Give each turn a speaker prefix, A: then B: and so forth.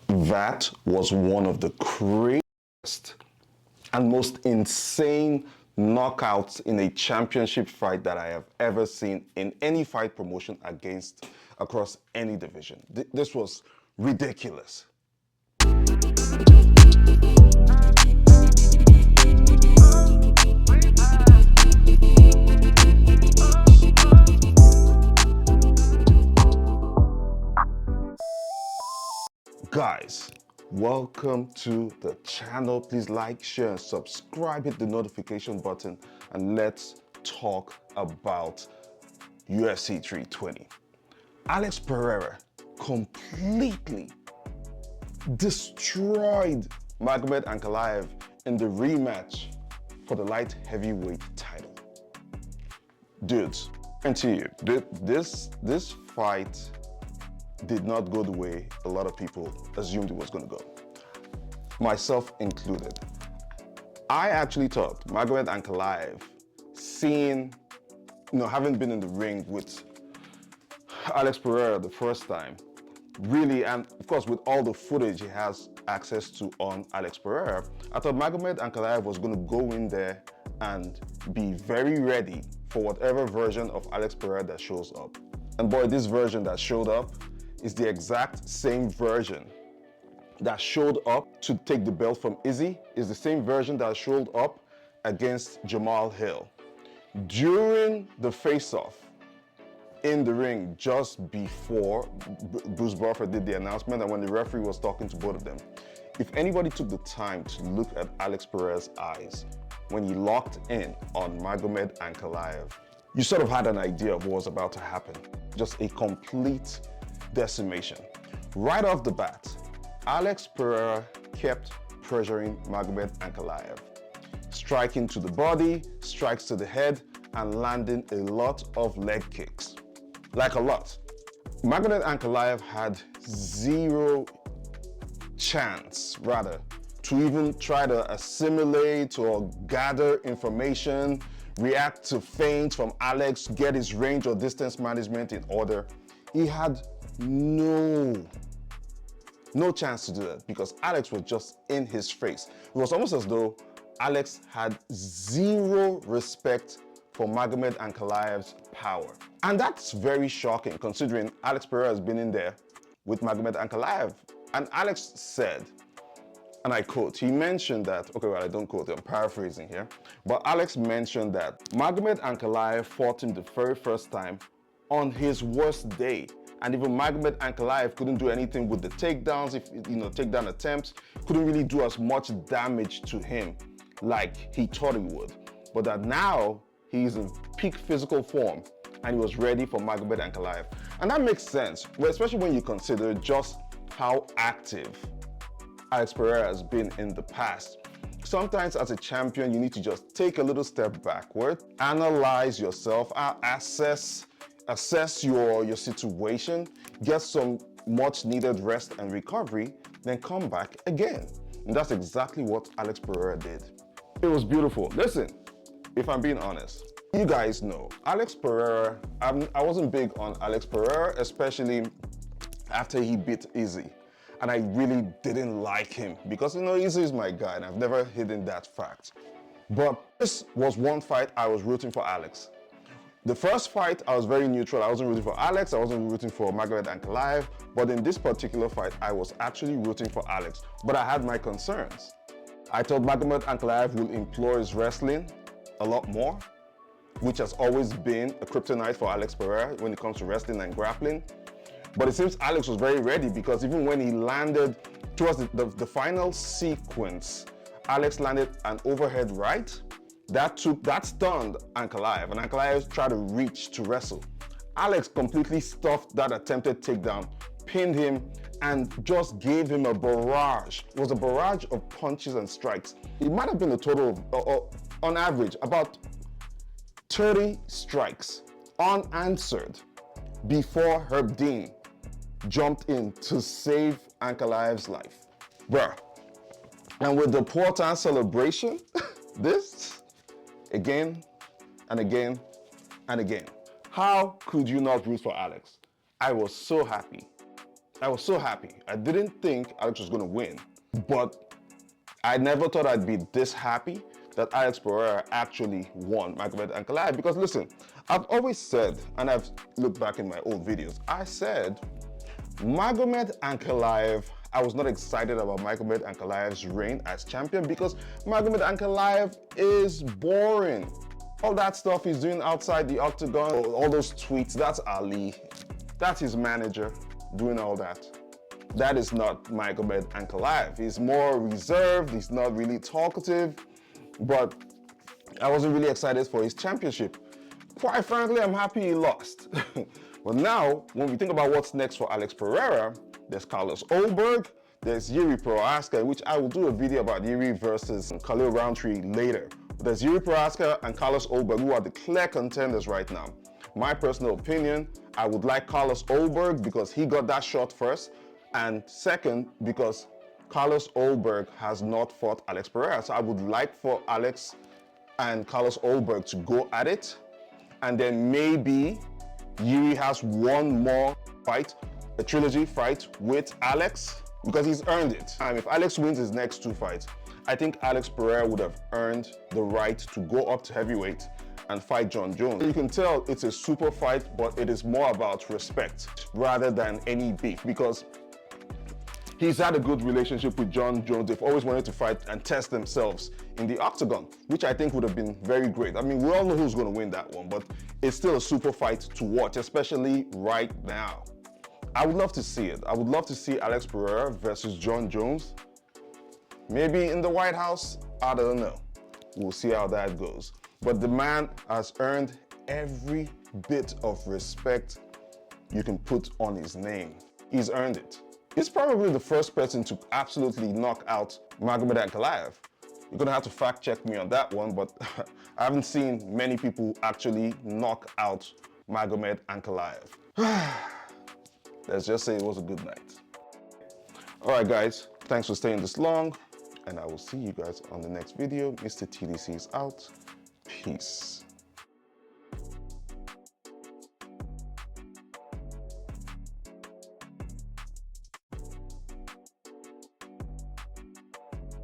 A: That was one of the craziest and most insane knockouts in a championship fight that I have ever seen in any fight promotion across any division. This was ridiculous. Guys, welcome to the channel. Please like, share, and subscribe. Hit the notification button and let's talk about UFC 320. Alex Pereira completely destroyed Magomed Ankalaev in the rematch for the light heavyweight title. Dudes, and to you, this fight did not go the way a lot of people assumed it was going to go, myself included. I actually thought Magomed Ankalaev, having been in the ring with Alex Pereira the first time, really, and of course with all the footage he has access to on Alex Pereira, I thought Magomed Ankalaev was going to go in there and be very ready for whatever version of Alex Pereira that shows up. And boy, this version that showed up is the exact same version that showed up to take the belt from Izzy, is the same version that showed up against Jamal Hill. During the face-off in the ring just before Bruce Buffer did the announcement and when the referee was talking to both of them, if anybody took the time to look at Alex Pereira's eyes when he locked in on Magomed Ankalaev, you sort of had an idea of what was about to happen. Just a complete decimation. Right off the bat, Alex Pereira kept pressuring Magomed Ankalaev, striking to the body, strikes to the head, and landing a lot of leg kicks. Like a lot. Magomed Ankalaev had zero chance, rather, to even try to assimilate or gather information, react to feints from Alex, get his range or distance management in order. He had no chance to do that because Alex was just in his face. It was almost as though Alex had zero respect for Magomed Ankalaev's power. And that's very shocking considering Alex Pereira has been in there with Magomed Ankalaev. And Alex said, and I quote, he mentioned that, okay, well, I don't quote, I'm paraphrasing here, but Alex mentioned that Magomed Ankalaev fought him the very first time on his worst day. And even Magomed Ankalaev couldn't do anything with the takedowns, takedown attempts, couldn't really do as much damage to him like he thought he would. But that now he's in peak physical form and he was ready for Magomed Ankalaev. And that makes sense, especially when you consider just how active Alex Pereira has been in the past. Sometimes as a champion, you need to just take a little step backward, analyze yourself, assess your situation, get some much needed rest and recovery, then come back again. And that's exactly what Alex Pereira did. It was beautiful. Listen, if I'm being honest, you guys know, Alex Pereira, I wasn't big on Alex Pereira, especially after he beat Izzy. And I really didn't like him because, Izzy is my guy and I've never hidden that fact. But this was one fight I was rooting for Alex. The first fight, I was very neutral. I wasn't rooting for Alex, I wasn't rooting for Magomed Ankalaev, but in this particular fight, I was actually rooting for Alex. But I had my concerns. I thought Magomed Ankalaev will employ his wrestling a lot more, which has always been a kryptonite for Alex Pereira when it comes to wrestling and grappling. But it seems Alex was very ready because even when he landed towards the final sequence, Alex landed an overhead right. That stunned Ankalaev, and Ankalaev tried to reach to wrestle. Alex completely stuffed that attempted takedown, pinned him, and just gave him a barrage. It was a barrage of punches and strikes. It might have been a total of, on average, about 30 strikes unanswered before Herb Dean jumped in to save Ankalaev's life. Bruh. And with the Portan celebration, this, again and again and again. How could you not root for Alex? I was so happy I was so happy. I didn't think Alex was going to win, but I never thought I'd be this happy that Alex Pereira actually won Magomed Ankalaev. Because listen, I've always said, and I've looked back in my old videos, I said Magomed Ankalaev, I was not excited about Magomed Ankalaev's reign as champion because Magomed Ankalaev is boring. All that stuff he's doing outside the octagon, all those tweets, that's Ali. That's his manager doing all that. That is not Magomed Ankalaev. He's more reserved, he's not really talkative, but I wasn't really excited for his championship. Quite frankly, I'm happy he lost. But now, when we think about what's next for Alex Pereira, there's Carlos Ulberg, there's Yuri Prohaska, which I will do a video about Yuri versus Khalil Roundtree later. But there's Yuri Prohaska and Carlos Ulberg, who are the clear contenders right now. My personal opinion, I would like Carlos Ulberg because he got that shot first, and second, because Carlos Ulberg has not fought Alex Pereira. So I would like for Alex and Carlos Ulberg to go at it, and then maybe Yuri has one more fight, a trilogy fight with Alex, because he's earned it. If Alex wins his next 2 fights, I think Alex Pereira would have earned the right to go up to heavyweight and fight John Jones. You can tell it's a super fight, but it is more about respect rather than any beef, because he's had a good relationship with John Jones. They've always wanted to fight and test themselves in the octagon, which I think would have been very great. I mean, we all know who's going to win that one, but it's still a super fight to watch, especially right now. I would love to see it. I would love to see Alex Pereira versus John Jones. Maybe in the White House, I don't know. We'll see how that goes. But the man has earned every bit of respect you can put on his name. He's earned it. He's probably the first person to absolutely knock out Magomed Ankalaev. You're gonna have to fact check me on that one, but I haven't seen many people actually knock out Magomed Ankalaev. Let's just say it was a good night. All right, guys, thanks for staying this long, and I will see you guys on the next video. Mr. TDC is out. Peace.